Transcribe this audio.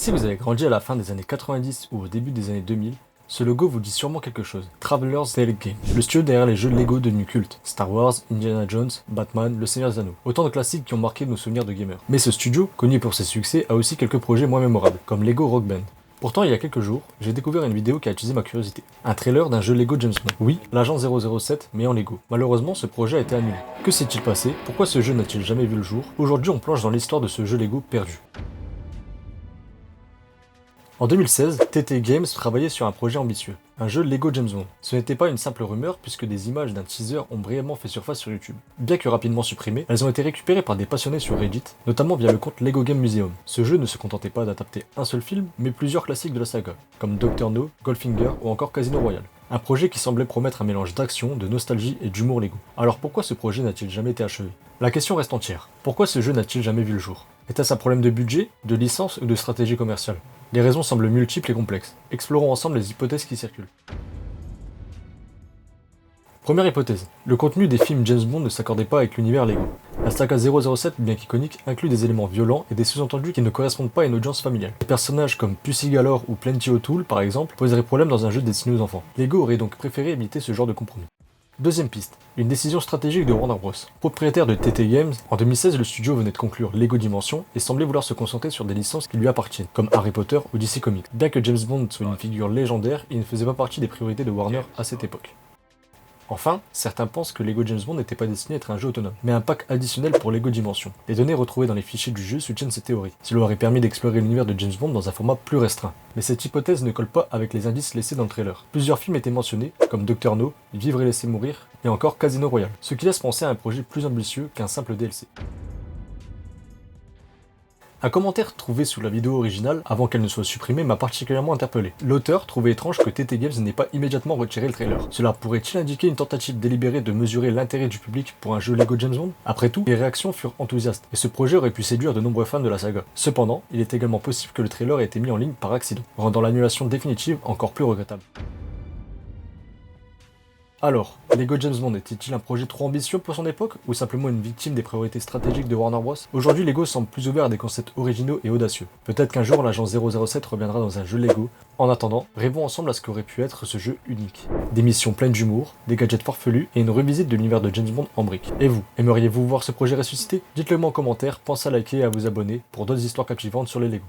Si vous avez grandi à la fin des années 90 ou au début des années 2000, ce logo vous dit sûrement quelque chose. Traveler's Tale Game, le studio derrière les jeux Lego devenus cultes. Star Wars, Indiana Jones, Batman, Le Seigneur des Anneaux. Autant de classiques qui ont marqué nos souvenirs de gamers. Mais ce studio, connu pour ses succès, a aussi quelques projets moins mémorables, comme Lego Rock Band. Pourtant, il y a quelques jours, j'ai découvert une vidéo qui a attisé ma curiosité. Un trailer d'un jeu Lego James Bond. Oui, l'agent 007, mais en Lego. Malheureusement, ce projet a été annulé. Que s'est-il passé? Pourquoi ce jeu n'a-t-il jamais vu le jour? Aujourd'hui, on plonge dans l'histoire de ce jeu Lego perdu. En 2016, TT Games travaillait sur un projet ambitieux, un jeu Lego James Bond. Ce n'était pas une simple rumeur puisque des images d'un teaser ont brièvement fait surface sur YouTube. Bien que rapidement supprimées, elles ont été récupérées par des passionnés sur Reddit, notamment via le compte Lego Game Museum. Ce jeu ne se contentait pas d'adapter un seul film, mais plusieurs classiques de la saga, comme Dr. No, Goldfinger ou encore Casino Royale. Un projet qui semblait promettre un mélange d'action, de nostalgie et d'humour Lego. Alors pourquoi ce projet n'a-t-il jamais été achevé? La question reste entière. Pourquoi ce jeu n'a-t-il jamais vu le jour? Était-ce un problème de budget, de licence ou de stratégie commerciale? Les raisons semblent multiples et complexes. Explorons ensemble les hypothèses qui circulent. Première hypothèse. Le contenu des films James Bond ne s'accordait pas avec l'univers Lego. La saga 007, bien qu'iconique, inclut des éléments violents et des sous-entendus qui ne correspondent pas à une audience familiale. Des personnages comme Pussy Galore ou Plenty O'Toole, par exemple, poseraient problème dans un jeu destiné aux enfants. Lego aurait donc préféré éviter ce genre de compromis. Deuxième piste, une décision stratégique de Warner Bros. Propriétaire de TT Games, en 2016, le studio venait de conclure Lego Dimension et semblait vouloir se concentrer sur des licences qui lui appartiennent, comme Harry Potter ou DC Comics. Bien que James Bond soit une figure légendaire, il ne faisait pas partie des priorités de Warner à cette époque. Enfin, certains pensent que Lego James Bond n'était pas destiné à être un jeu autonome, mais un pack additionnel pour Lego Dimension. Les données retrouvées dans les fichiers du jeu soutiennent cette théorie. Cela aurait permis d'explorer l'univers de James Bond dans un format plus restreint. Mais cette hypothèse ne colle pas avec les indices laissés dans le trailer. Plusieurs films étaient mentionnés, comme Dr. No, Vivre et laisser mourir, et encore Casino Royale, ce qui laisse penser à un projet plus ambitieux qu'un simple DLC. Un commentaire trouvé sous la vidéo originale, avant qu'elle ne soit supprimée, m'a particulièrement interpellé. L'auteur trouvait étrange que TT Games n'ait pas immédiatement retiré le trailer. Cela pourrait-il indiquer une tentative délibérée de mesurer l'intérêt du public pour un jeu Lego James Bond? Après tout, les réactions furent enthousiastes, et ce projet aurait pu séduire de nombreux fans de la saga. Cependant, il est également possible que le trailer ait été mis en ligne par accident, rendant l'annulation définitive encore plus regrettable. Alors, Lego James Bond était-il un projet trop ambitieux pour son époque, ou simplement une victime des priorités stratégiques de Warner Bros? Aujourd'hui, Lego semble plus ouvert à des concepts originaux et audacieux. Peut-être qu'un jour, l'agent 007 reviendra dans un jeu Lego. En attendant, rêvons ensemble à ce qu'aurait pu être ce jeu unique. Des missions pleines d'humour, des gadgets farfelus et une revisite de l'univers de James Bond en briques. Et vous, aimeriez-vous voir ce projet ressuscité? Dites-le moi en commentaire, pensez à liker et à vous abonner pour d'autres histoires captivantes sur les Lego.